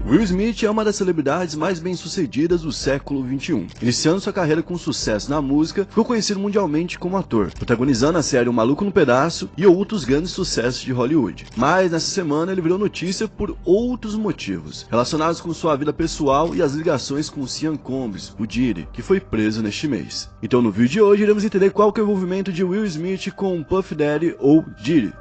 Will Smith é uma das celebridades mais bem-sucedidas do século XXI. Iniciando sua carreira com sucesso na música, ficou conhecido mundialmente como ator, protagonizando a série O Maluco no Pedaço e outros grandes sucessos de Hollywood. Mas nessa semana ele virou notícia por outros motivos, relacionados com sua vida pessoal e as ligações com o Sean Combs, o Diddy, que foi preso neste mês. Então no vídeo de hoje iremos entender qual que é o envolvimento de Will Smith com Puff Daddy ou Diddy.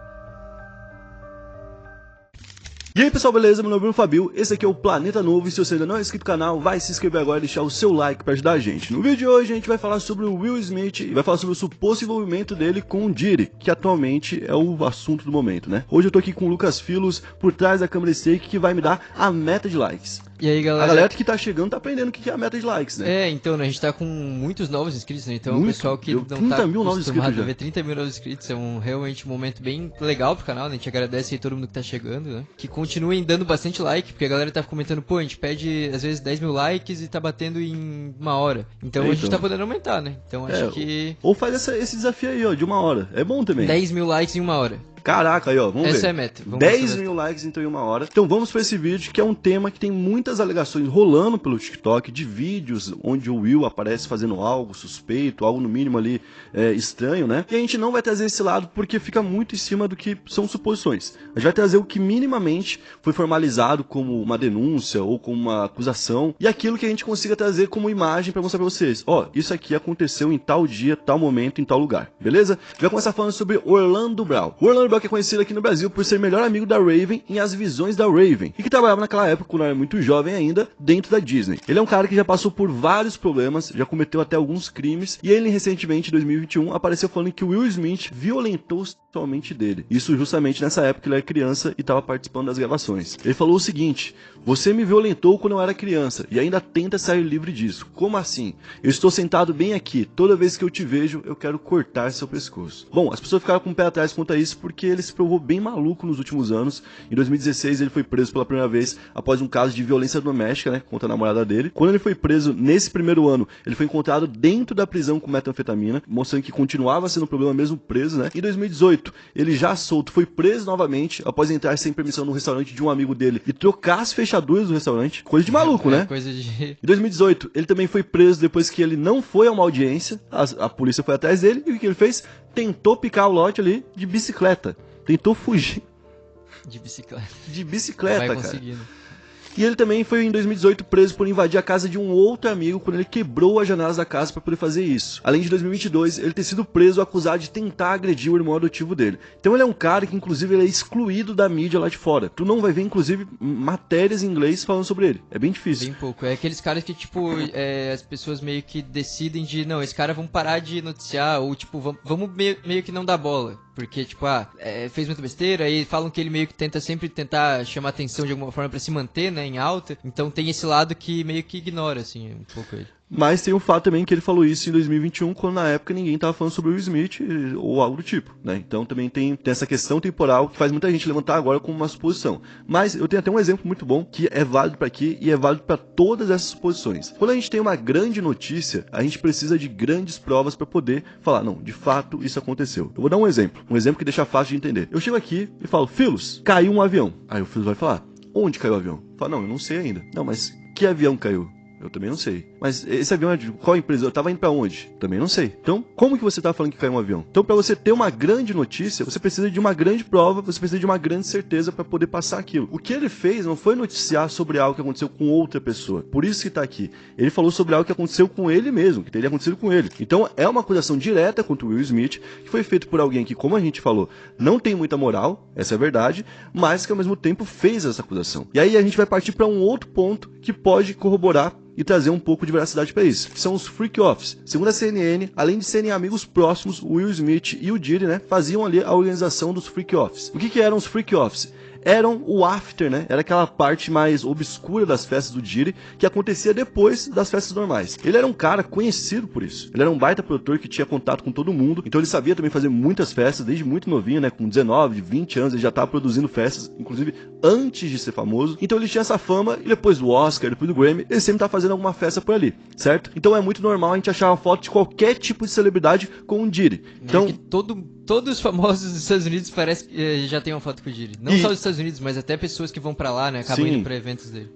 E aí pessoal, beleza? Meu nome é Bruno Fabio, esse aqui é o Planeta Novo e se você ainda não é inscrito no canal, vai se inscrever agora e deixar o seu like para ajudar a gente. No vídeo de hoje a gente vai falar sobre o Will Smith e vai falar sobre o suposto envolvimento dele com o Diddy, que atualmente é o assunto do momento, né? Hoje eu tô aqui com o Lucas Filos por trás da câmera Steak que vai me dar a meta de likes. E aí, galera? A galera que tá chegando tá aprendendo o que é a meta de likes, né? Então, né, a gente tá com muitos novos inscritos, né? Então, o pessoal que não 30 tá mil novos inscritos acostumado já. a ver 30 mil novos inscritos, é realmente um momento bem legal pro canal, né? A gente agradece aí todo mundo que tá chegando, né? Que continuem dando bastante like, porque a galera tá comentando, pô, a gente pede às vezes 10 mil likes e tá batendo em uma hora. Então, a gente tá podendo aumentar, né? Então, acho que... Ou faz esse desafio aí, ó, de uma hora. É bom também. 10 mil likes em uma hora. Caraca, aí ó, vamos ver. Essa é a meta. 10 mil likes então em uma hora. Então vamos para esse vídeo que é um tema que tem muitas alegações rolando pelo TikTok de vídeos onde o Will aparece fazendo algo suspeito, algo no mínimo ali estranho, né? E a gente não vai trazer esse lado porque fica muito em cima do que são suposições. A gente vai trazer o que minimamente foi formalizado como uma denúncia ou como uma acusação e aquilo que a gente consiga trazer como imagem para mostrar para vocês. Ó, isso aqui aconteceu em tal dia, tal momento, em tal lugar, beleza? A gente vai começar falando sobre Orlando Brown. Orlando Brown que é conhecido aqui no Brasil por ser melhor amigo da Raven em As Visões da Raven e que trabalhava naquela época, quando era muito jovem ainda, dentro da Disney. Ele é um cara que já passou por vários problemas, já cometeu até alguns crimes e ele recentemente, em 2021, apareceu falando que o Will Smith violentou sexualmente dele. Isso justamente nessa época que ele era criança e estava participando das gravações. Ele falou o seguinte: você me violentou quando eu era criança e ainda tenta sair livre disso. Como assim? Eu estou sentado bem aqui, toda vez que eu te vejo eu quero cortar seu pescoço. Bom, as pessoas ficaram com o pé atrás quanto a isso porque ele se provou bem maluco nos últimos anos. Em 2016 ele foi preso pela primeira vez após um caso de violência doméstica, né, contra a namorada dele. Quando ele foi preso nesse primeiro ano, ele foi encontrado dentro da prisão com metanfetamina, mostrando que continuava sendo um problema mesmo preso, né? Em 2018, ele já solto foi preso novamente após entrar sem permissão no restaurante de um amigo dele e trocar as fechaduras do restaurante. Coisa de maluco, né? Coisa de... Em 2018, ele também foi preso depois que ele não foi a uma audiência, a polícia foi atrás dele e o que ele fez? Tentou picar o lote ali de bicicleta. Tentou fugir. De bicicleta. De bicicleta, vai cara. conseguindo. E ele também foi em 2018 preso por invadir a casa de um outro amigo quando ele quebrou as janelas da casa para poder fazer isso. Além de 2022, ele ter sido preso acusado de tentar agredir o irmão adotivo dele. Então ele é um cara que inclusive ele é excluído da mídia lá de fora. Tu não vai ver inclusive matérias em inglês falando sobre ele. É bem difícil. Bem pouco. É aqueles caras que tipo, as pessoas meio que decidem de, não, esse cara vamos parar de noticiar ou tipo, vamos meio que não dar bola. Porque, tipo, fez muita besteira, aí falam que ele meio que tenta sempre tentar chamar atenção de alguma forma pra se manter, né, em alta. Então tem esse lado que meio que ignora, assim, um pouco ele. Mas tem o fato também que ele falou isso em 2021, quando na época ninguém tava falando sobre o Will Smith ou algo do tipo, né? Então também tem essa questão temporal que faz muita gente levantar agora como uma suposição. Mas eu tenho até um exemplo muito bom que é válido para aqui e é válido para todas essas suposições. Quando a gente tem uma grande notícia, a gente precisa de grandes provas para poder falar, não, de fato isso aconteceu. Eu vou dar um exemplo que deixa fácil de entender. Eu chego aqui e falo, Filos, caiu um avião. Aí o Filos vai falar, onde caiu o avião? Fala, não, eu não sei ainda. Não, mas que avião caiu? Eu também não sei. Mas esse avião é de qual empresa? Eu tava indo pra onde? Também não sei. Então, como que você tá falando que caiu um avião? Então, pra você ter uma grande notícia, você precisa de uma grande prova, você precisa de uma grande certeza pra poder passar aquilo. O que ele fez não foi noticiar sobre algo que aconteceu com outra pessoa. Por isso que tá aqui. Ele falou sobre algo que aconteceu com ele mesmo, que teria acontecido com ele. Então, é uma acusação direta contra o Will Smith, que foi feito por alguém que, como a gente falou, não tem muita moral, essa é a verdade, mas que ao mesmo tempo fez essa acusação. E aí a gente vai partir pra um outro ponto que pode corroborar e trazer um pouco de veracidade para isso, que são os freak-offs. Segundo a CNN, além de serem amigos próximos, o Will Smith e o Diddy, né, faziam ali a organização dos freak-offs. O que eram os freak-offs? Eram o after, né? Era aquela parte mais obscura das festas do Diddy, que acontecia depois das festas normais. Ele era um cara conhecido por isso. Ele era um baita produtor que tinha contato com todo mundo, então ele sabia também fazer muitas festas, desde muito novinho, né? Com 19, 20 anos, ele já estava produzindo festas, inclusive antes de ser famoso. Então ele tinha essa fama, e depois do Oscar, depois do Grammy, ele sempre estava fazendo alguma festa por ali, certo? Então é muito normal a gente achar uma foto de qualquer tipo de celebridade com um Diddy. Então, que todo todos os famosos dos Estados Unidos parece que já tem uma foto com o Diddy. Não só dos Estados Unidos, mas até pessoas que vão pra lá, né? Acabam indo pra eventos dele.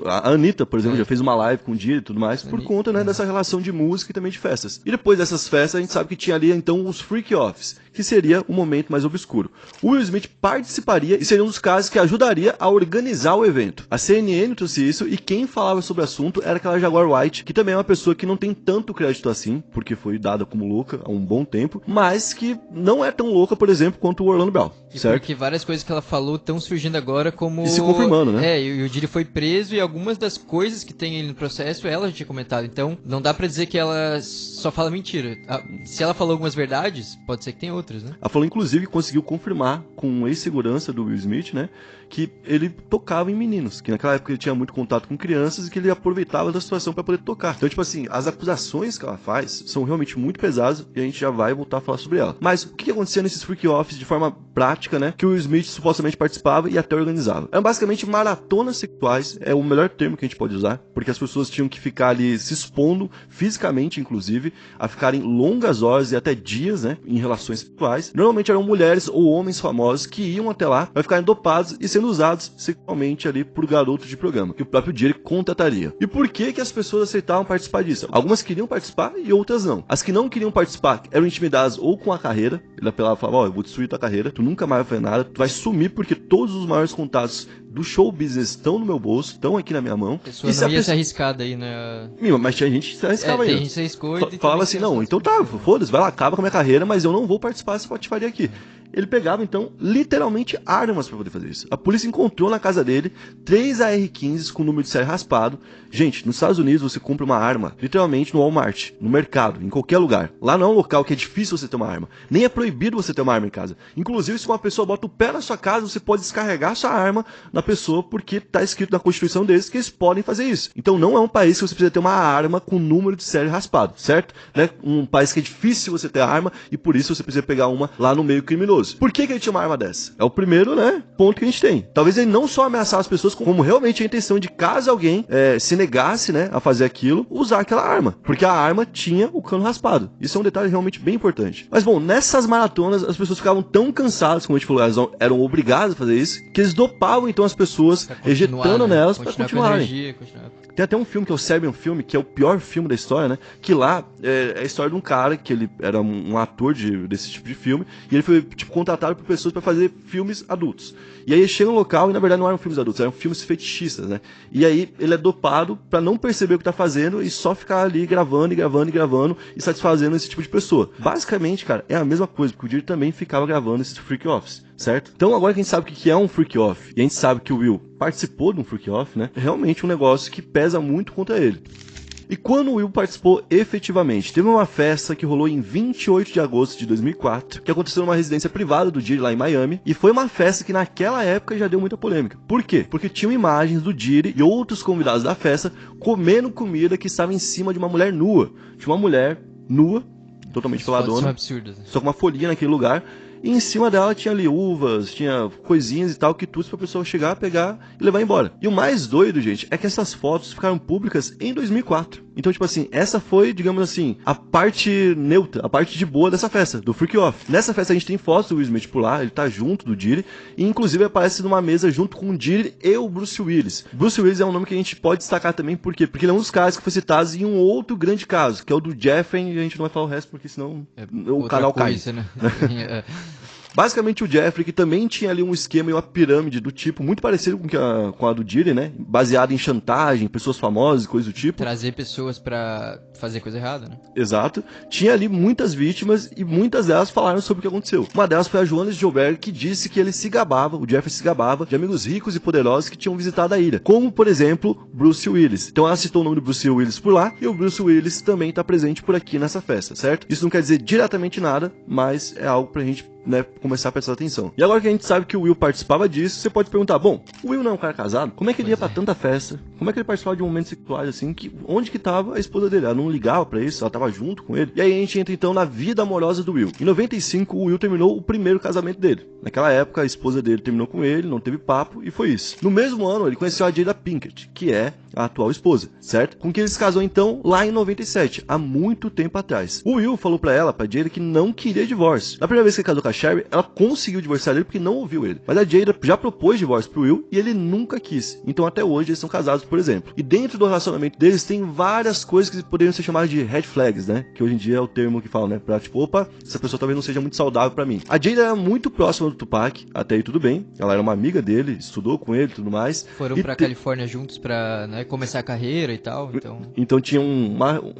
A Anitta, por exemplo, já fez uma live com o Diddy e tudo mais, por conta, né, dessa relação de música e também de festas. E depois dessas festas, a gente sabe que tinha ali, então, os freak-offs, que seria o momento mais obscuro. O Will Smith participaria e seria um dos casos que ajudaria a organizar o evento. A CNN trouxe isso e quem falava sobre o assunto era aquela Jaguar White, que também é uma pessoa que não tem tanto crédito assim, porque foi dada como louca há um bom tempo, mas que não é tão louca, por exemplo, quanto o Orlando Brown, certo? Porque várias coisas que ela falou estão surgindo agora como... E se confirmando, né? E o Diddy foi preso e algumas das coisas que tem no processo ela já tinha comentado. Então, não dá pra dizer que ela só fala mentira. Se ela falou algumas verdades, pode ser que tenha outras, né? Ela falou, inclusive, que conseguiu confirmar com um ex-segurança do Will Smith, né, que ele tocava em meninos, que naquela época ele tinha muito contato com crianças e que ele aproveitava da situação pra poder tocar. Então, tipo assim, as acusações que ela faz são realmente muito pesadas e a gente já vai voltar a falar sobre ela. Mas o que acontecia nesses freak-offs de forma prática, né, que o Will Smith supostamente participava e até organizava? Eram basicamente maratonas sexuais, é o melhor termo que a gente pode usar, porque as pessoas tinham que ficar ali se expondo, fisicamente inclusive, a ficarem longas horas e até dias, né, em relações sexuais. Normalmente eram mulheres ou homens famosos que iam até lá para ficarem dopados e sendo usados sexualmente ali por garotos de programa, que o próprio Diddy contrataria. E por que as pessoas aceitavam participar disso? Algumas queriam participar e outras não. As que não queriam participar eram intimidadas ou com a carreira, ele apelava e falava, eu vou destruir tua carreira, tu nunca mais vai fazer nada, tu vai sumir porque todos os maiores contatos do show business estão no meu bolso, estão aqui na minha mão. A pessoa não ia se arriscar daí, né? Mas tinha gente que se arriscava ainda. Tem gente que se arriscou falava assim, não, então tá, foda-se, vai lá, acaba com a minha carreira, mas eu não vou participar dessa patifaria aqui. Ele pegava, então, literalmente armas para poder fazer isso. A polícia encontrou na casa dele 3 AR-15s com número de série raspado. Gente, nos Estados Unidos você compra uma arma, literalmente no Walmart, no mercado, em qualquer lugar. Lá não é um local que é difícil você ter uma arma. Nem é proibido você ter uma arma em casa. Inclusive, se uma pessoa bota o pé na sua casa, você pode descarregar sua arma na pessoa, porque tá escrito na Constituição deles que eles podem fazer isso. Então não é um país que você precisa ter uma arma com número de série raspado, certo? Né? Um país que é difícil você ter arma e por isso você precisa pegar uma lá no meio criminoso. Por que ele tinha uma arma dessa? É o primeiro, né, ponto que a gente tem. Talvez ele não só ameaçasse as pessoas, como realmente a intenção de, caso alguém se negasse, né, a fazer aquilo, usar aquela arma. Porque a arma tinha o cano raspado. Isso é um detalhe realmente bem importante. Mas bom, nessas maratonas as pessoas ficavam tão cansadas, como a gente falou, elas eram obrigadas a fazer isso, que eles dopavam então as pessoas, ejetando nelas para continuarem. Tem até um filme que é o Serbian Film, que é o pior filme da história, né? Que lá é a história de um cara que ele era um ator desse tipo de filme e ele foi tipo contratado por pessoas para fazer filmes adultos. E aí ele chega no local e na verdade não eram filmes adultos, eram filmes fetichistas, né? E aí ele é dopado para não perceber o que tá fazendo e só ficar ali gravando e satisfazendo esse tipo de pessoa. Basicamente, cara, é a mesma coisa, porque o Diddy também ficava gravando esses freak-offs, certo? Então agora que a gente sabe o que é um freak-off e a gente sabe que o Will participou de um freak-off, né? É realmente um negócio que pesa muito contra ele. E quando o Will participou efetivamente? Teve uma festa que rolou em 28 de agosto de 2004, que aconteceu numa residência privada do Diddy lá em Miami, e foi uma festa que naquela época já deu muita polêmica. Por quê? Porque tinham imagens do Diddy e outros convidados da festa comendo comida que estava em cima de uma mulher nua. Tinha uma mulher nua, totalmente peladona, só com uma folhinha naquele lugar. E em cima dela tinha ali uvas, tinha coisinhas e tal, quitutes pra pessoa chegar, pegar e levar embora. E o mais doido, gente, é que essas fotos ficaram públicas em 2004. Então, tipo assim, essa foi, digamos assim, a parte neutra, a parte de boa dessa festa, do Freak Off. Nessa festa a gente tem fotos do Will Smith por lá, ele tá junto do Diddy, e inclusive aparece numa mesa junto com o Diddy e o Bruce Willis. Bruce Willis é um nome que a gente pode destacar também, por quê? Porque ele é um dos caras que foi citado em um outro grande caso, que é o do Jeffrey, e a gente não vai falar o resto, porque senão o canal cai. Né? Basicamente o Jeffrey, que também tinha ali um esquema e uma pirâmide do tipo, muito parecido com a do Diddy, né? Baseado em chantagem, pessoas famosas e coisas do tipo. Trazer pessoas pra fazer coisa errada, né? Exato. Tinha ali muitas vítimas e muitas delas falaram sobre o que aconteceu. Uma delas foi a Joana Gilbert, que disse que ele se gabava, o Jeffrey se gabava, de amigos ricos e poderosos que tinham visitado a ilha. Como, por exemplo, Bruce Willis. Então ela citou o nome do Bruce Willis por lá e o Bruce Willis também tá presente por aqui nessa festa, certo? Isso não quer dizer diretamente nada, mas é algo pra gente, né, começar a prestar atenção. E agora que a gente sabe que o Will participava disso, você pode perguntar, bom, o Will não é um cara casado? Como é que ele ia pra tanta festa? Como é que ele participava de um momento sexual assim? Onde que tava a esposa dele? Ela não não ligava pra isso, ela tava junto com ele. E aí a gente entra então na vida amorosa do Will. Em 95, o Will terminou o primeiro casamento dele. Naquela época, a esposa dele terminou com ele, não teve papo e foi isso. No mesmo ano, ele conheceu a Jada Pinkett, que é a atual esposa, certo? Com quem ele se casou então lá em 97, há muito tempo atrás. O Will falou pra ela, pra Jada, que não queria divórcio. Na primeira vez que ele casou com a Sherry, ela conseguiu divorciar dele porque não ouviu ele. Mas a Jada já propôs divórcio pro Will e ele nunca quis. Então até hoje eles são casados, por exemplo. E dentro do relacionamento deles tem várias coisas que poderiam ser chamadas de red flags, né? Que hoje em dia é o termo que fala, né? Pra tipo, opa, essa pessoa talvez não seja muito saudável pra mim. A Jada era muito próxima do Tupac, até aí tudo bem. Ela era uma amiga dele, estudou com ele e tudo mais. Foram pra Califórnia juntos pra, né, começar a carreira e tal, então tinha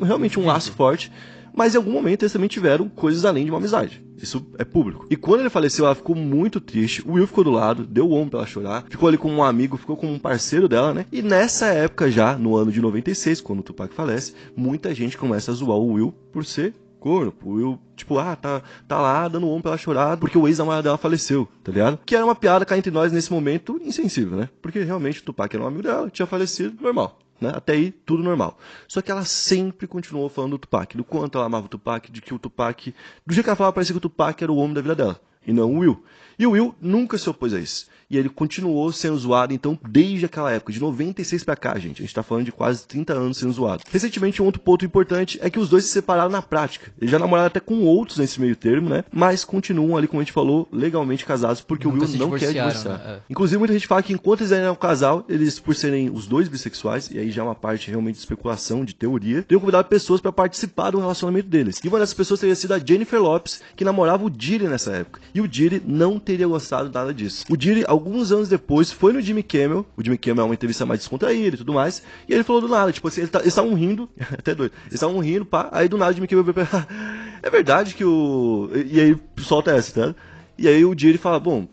realmente um laço forte, mas em algum momento eles também tiveram coisas além de uma amizade. Isso é público. E quando ele faleceu, ela ficou muito triste. O Will ficou do lado, deu o ombro pra ela chorar. Ficou ali como um amigo, ficou como um parceiro dela, né? E nessa época já, no ano de 96, quando o Tupac falece, muita gente começa a zoar o Will por ser corno. O Will, tipo, tá lá dando ombro pra ela chorar porque o ex-namorado dela faleceu, tá ligado? Que era uma piada cá entre nós nesse momento insensível, né? Porque realmente o Tupac era um amigo dela, tinha falecido, normal. Né? Até aí, tudo normal. Só que ela sempre continuou falando do Tupac, do quanto ela amava o Tupac, de que o Tupac, do jeito que ela falava, parecia que o Tupac era o homem da vida dela, e não o Will. E o Will nunca se opôs a isso. E ele continuou sendo zoado, então, desde aquela época, de 96 pra cá, gente. A gente tá falando de quase 30 anos sendo zoado. Recentemente, um outro ponto importante é que os dois se separaram na prática. Eles já namoraram até com outros nesse meio termo, né? Mas continuam ali, como a gente falou, legalmente casados, porque nunca o Will não quer divorciar. Né? Inclusive, muita gente fala que enquanto eles eram um casal, eles, por serem os dois bissexuais, e aí já é uma parte realmente de especulação, de teoria, teriam convidado pessoas pra participar do relacionamento deles. E uma dessas pessoas teria sido a Jennifer Lopez, que namorava o Diddy nessa época. E o Diddy não teria gostado nada disso. O Diddy, alguns anos depois, foi no Jimmy Kimmel. O Jimmy Kimmel é uma entrevista mais descontraída e tudo mais. E ele falou do nada, tipo assim, eles estavam rindo, até doido. Eles estavam rindo, pá. Aí do nada o Jimmy Kimmel veio pra é verdade que o... E aí solta essa, tá? E aí o Diddy fala, bom...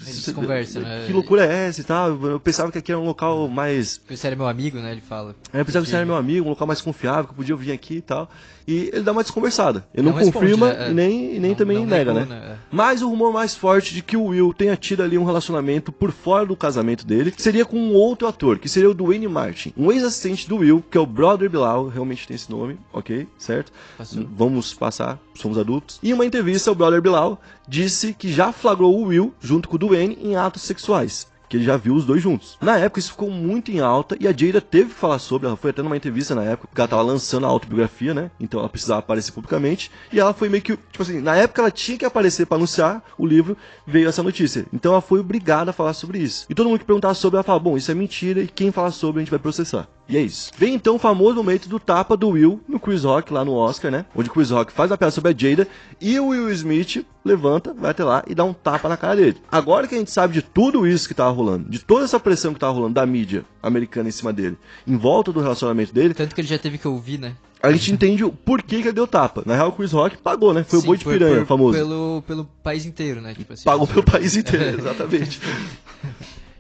Eles conversam, né? Que loucura é essa e tal? Eu pensava que aqui era um local mais... Você era meu amigo, né? Ele fala. Eu pensava que você era meu amigo, um local mais confiável, que eu podia vir aqui e tal. E ele dá uma desconversada. Ele não confirma, né? e nem também nega, né? Mas o rumor mais forte de que o Will tenha tido ali um relacionamento por fora do casamento dele seria com um outro ator, que seria o Duane Martin, um ex-assistente do Will, que é o Brother Bilal, realmente tem esse nome, ok? Certo? Passou. Vamos passar, somos adultos. E em uma entrevista, o Brother Bilal disse que já flagrou o Will, junto com o Duane, em atos sexuais. Que ele já viu os dois juntos. Na época isso ficou muito em alta e a Jada teve que falar sobre, ela foi até numa entrevista na época, porque ela tava lançando a autobiografia, né? Então ela precisava aparecer publicamente e ela foi meio que, tipo assim, na época ela tinha que aparecer pra anunciar o livro, veio essa notícia. Então ela foi obrigada a falar sobre isso. E todo mundo que perguntava sobre, ela falava, bom, isso é mentira e quem falar sobre a gente vai processar. E é isso. Vem então o famoso momento do tapa do Will no Chris Rock, lá no Oscar, né? Onde o Chris Rock faz a piada sobre a Jada e o Will Smith levanta, vai até lá e dá um tapa na cara dele. Agora que a gente sabe de tudo isso que tava rolando, de toda essa pressão que tava rolando da mídia americana em cima dele, em volta do relacionamento dele... Tanto que ele já teve que ouvir, né? A gente entende o porquê que ele deu tapa. Na real, o Chris Rock pagou, né? Foi o boi de piranha, famoso. Pelo país inteiro, né? Tipo assim, pagou pelo país inteiro, exatamente.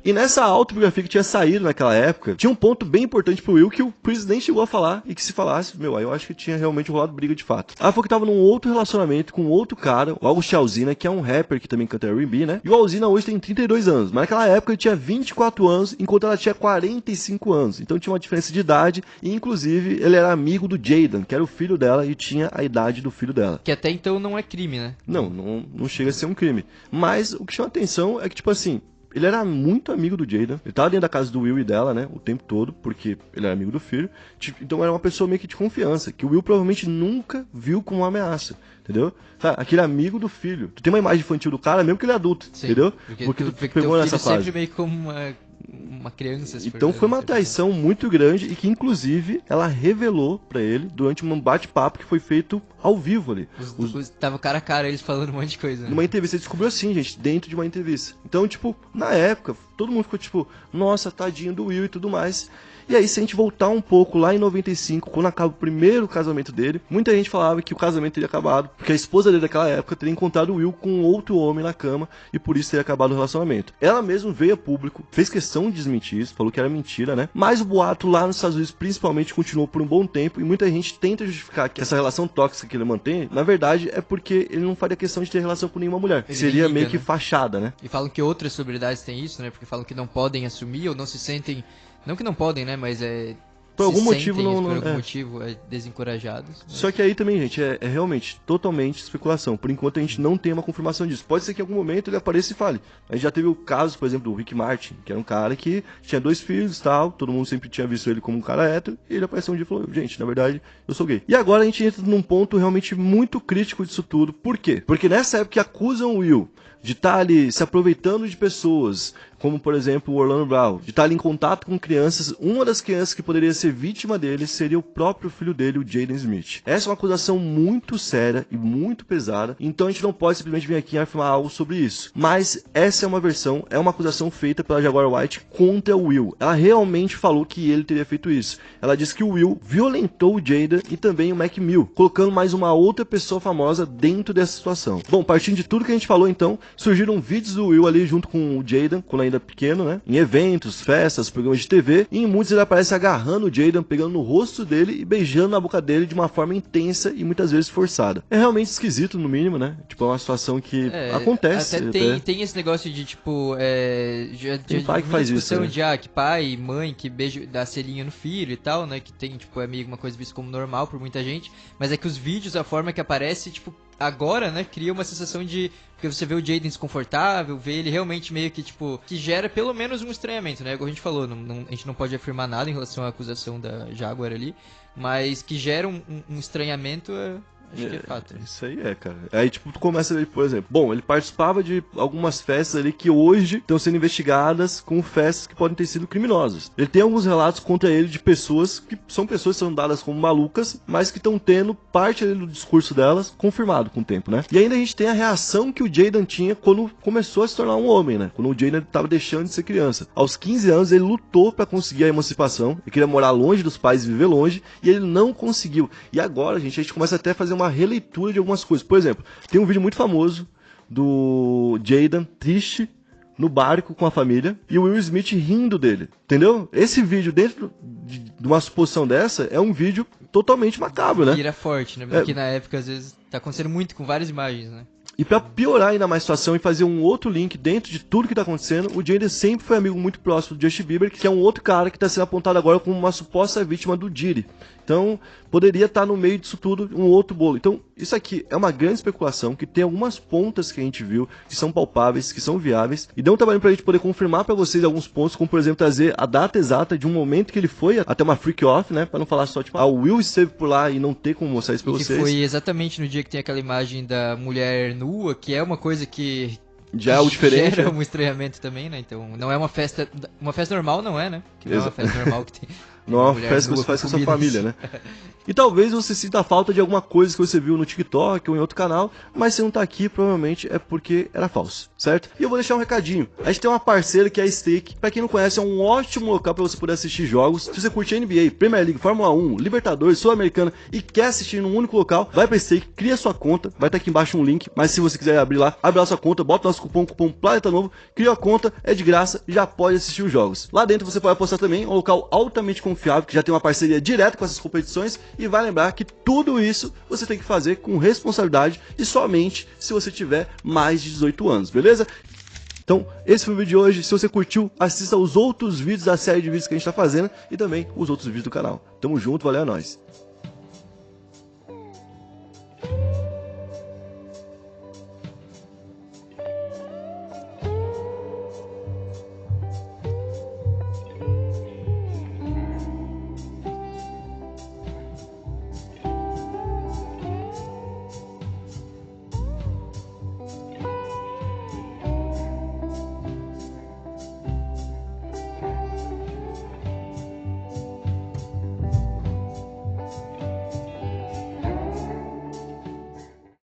E nessa autobiografia que tinha saído naquela época, tinha um ponto bem importante pro Will que o Chris nem chegou a falar, e que se falasse, aí eu acho que tinha realmente rolado briga de fato. Ela falou que tava num outro relacionamento com outro cara, o August Alsina, que é um rapper que também canta R&B, né? E o Alsina hoje tem 32 anos, mas naquela época ele tinha 24 anos, enquanto ela tinha 45 anos. Então tinha uma diferença de idade, e inclusive ele era amigo do Jaden, que era o filho dela, e tinha a idade do filho dela. Que até então não é crime, né? Não chega a ser um crime. Mas o que chama atenção é que, tipo assim, ele era muito amigo do Jaden. Ele tava dentro da casa do Will e dela, né? O tempo todo, porque ele era amigo do filho. Então era uma pessoa meio que de confiança, que o Will provavelmente nunca viu como uma ameaça. Entendeu? Sabe, aquele amigo do filho. Tu tem uma imagem infantil do cara, mesmo que ele é adulto. Sim, entendeu? Porque tu pegou nessa fase. Sempre meio como uma criança. Então foi uma traição muito grande e que, inclusive, ela revelou pra ele durante um bate-papo que foi feito ao vivo ali. Tava cara a cara eles falando um monte de coisa. Né? Numa entrevista, ele descobriu assim, gente, dentro de uma entrevista. Então, tipo, na época, todo mundo ficou tipo, nossa, tadinho do Will e tudo mais. E aí, se a gente voltar um pouco lá em 95, quando acaba o primeiro casamento dele, muita gente falava que o casamento teria acabado, porque a esposa dele daquela época teria encontrado o Will com outro homem na cama e por isso teria acabado o relacionamento. Ela mesma veio a público, fez questão de desmentir isso, falou que era mentira, né? Mas o boato lá nos Estados Unidos, principalmente, continuou por um bom tempo e muita gente tenta justificar que essa relação tóxica que ele mantém, na verdade, é porque ele não faria questão de ter relação com nenhuma mulher. Ele seria liga, meio que fachada, né? E falam que outras celebridades têm isso, né? Porque falam que não podem assumir ou não se sentem... Não que não podem, né? Mas por algum se motivo sentem, não... por algum é. motivo desencorajados. Só que aí também, gente, é realmente totalmente especulação. Por enquanto a gente não tem uma confirmação disso. Pode ser que em algum momento ele apareça e fale. A gente já teve o caso, por exemplo, do Rick Martin, que era um cara que tinha 2 filhos e tal, todo mundo sempre tinha visto ele como um cara hétero, e ele apareceu um dia e falou, gente, na verdade, eu sou gay. E agora a gente entra num ponto realmente muito crítico disso tudo. Por quê? Porque nessa época que acusam o Will de estar ali se aproveitando de pessoas, como por exemplo o Orlando Brown, de estar ali em contato com crianças, uma das crianças que poderia ser vítima dele seria o próprio filho dele, o Jaden Smith. Essa é uma acusação muito séria e muito pesada, então a gente não pode simplesmente vir aqui e afirmar algo sobre isso. Mas essa é uma versão, é uma acusação feita pela Jaguar White contra o Will. Ela realmente falou que ele teria feito isso. Ela disse que o Will violentou o Jaden e também o Mac Mill, colocando mais uma outra pessoa famosa dentro dessa situação. Bom, partindo de tudo que a gente falou então, surgiram vídeos do Will ali junto com o Jaden, quando ainda pequeno, né? Em eventos, festas, programas de TV, e em muitos ele aparece agarrando o Jaden, pegando no rosto dele e beijando na boca dele de uma forma intensa e muitas vezes forçada. É realmente esquisito, no mínimo, né? Tipo, é uma situação que acontece. Até tem esse negócio de, tipo, tem pai que faz isso, né? De, que pai e mãe que beija, dá selinho no filho e tal, né? Que tem, tipo, é meio uma coisa vista como normal por muita gente, mas é que os vídeos, a forma que aparece, tipo, agora, né, cria uma sensação de... Porque você vê o Jaden desconfortável, vê ele realmente meio que, tipo... Que gera pelo menos um estranhamento, né? Como a gente falou, a gente não pode afirmar nada em relação à acusação da Jaguar ali, mas que gera um estranhamento, acho que é fato. Né? Isso aí cara. Aí, tipo, tu começa ali, por exemplo... Bom, ele participava de algumas festas ali que hoje estão sendo investigadas como festas que podem ter sido criminosas. Ele tem alguns relatos contra ele de pessoas que são dadas como malucas, mas que estão tendo parte ali do discurso delas confirmado com o tempo, né? E ainda a gente tem a reação que o Jaden tinha quando começou a se tornar um homem, né? Quando o Jaden estava deixando de ser criança. Aos 15 anos, ele lutou para conseguir a emancipação. Ele queria morar longe dos pais e viver longe, e ele não conseguiu. E agora, a gente começa até a fazer uma releitura de algumas coisas. Por exemplo, tem um vídeo muito famoso do Jaden triste no barco com a família e o Will Smith rindo dele, entendeu? Esse vídeo dentro de uma suposição dessa é um vídeo totalmente macabro, né? Vira forte, né? Porque na época, às vezes, tá acontecendo muito com várias imagens, né? E pra piorar ainda mais a situação e fazer um outro link dentro de tudo que tá acontecendo, o Jaden sempre foi amigo muito próximo do Justin Bieber, que é um outro cara que tá sendo apontado agora como uma suposta vítima do Diddy. Então, poderia estar no meio disso tudo um outro bolo. Então, isso aqui é uma grande especulação, que tem algumas pontas que a gente viu, que são palpáveis, que são viáveis, e dão um trabalho pra gente poder confirmar pra vocês alguns pontos, como por exemplo, trazer a data exata de um momento que ele foi até uma freak off, né, pra não falar só tipo, o Will esteve por lá e não ter como mostrar isso pra vocês. Que foi exatamente no dia que tem aquela imagem da mulher nua, que é uma coisa que... Já é algo diferente. Gera um estranhamento também, né? Então, não é uma festa normal, não é, né? Que não é uma festa normal que tem... Não é uma festa que você faz com a sua família, né? E talvez você sinta falta de alguma coisa que você viu no TikTok ou em outro canal, mas se não tá aqui, provavelmente é porque era falso, certo? E eu vou deixar um recadinho. A gente tem uma parceira que é a Stake. Pra quem não conhece, é um ótimo local pra você poder assistir jogos. Se você curte NBA, Premier League, Fórmula 1, Libertadores, Sul-Americana e quer assistir num único local, vai pra Stake, cria sua conta. Vai estar aqui embaixo um link, mas se você quiser abrir lá, abre lá sua conta, bota nosso cupom Planeta Novo, cria a conta, é de graça e já pode assistir os jogos. Lá dentro você pode apostar também, um local altamente confiável, que já tem uma parceria direta com essas competições, e vai lembrar que tudo isso você tem que fazer com responsabilidade e somente se você tiver mais de 18 anos, beleza? Então, esse foi o vídeo de hoje. Se você curtiu, assista os outros vídeos da série de vídeos que a gente está fazendo e também os outros vídeos do canal. Tamo junto, valeu, é nóis!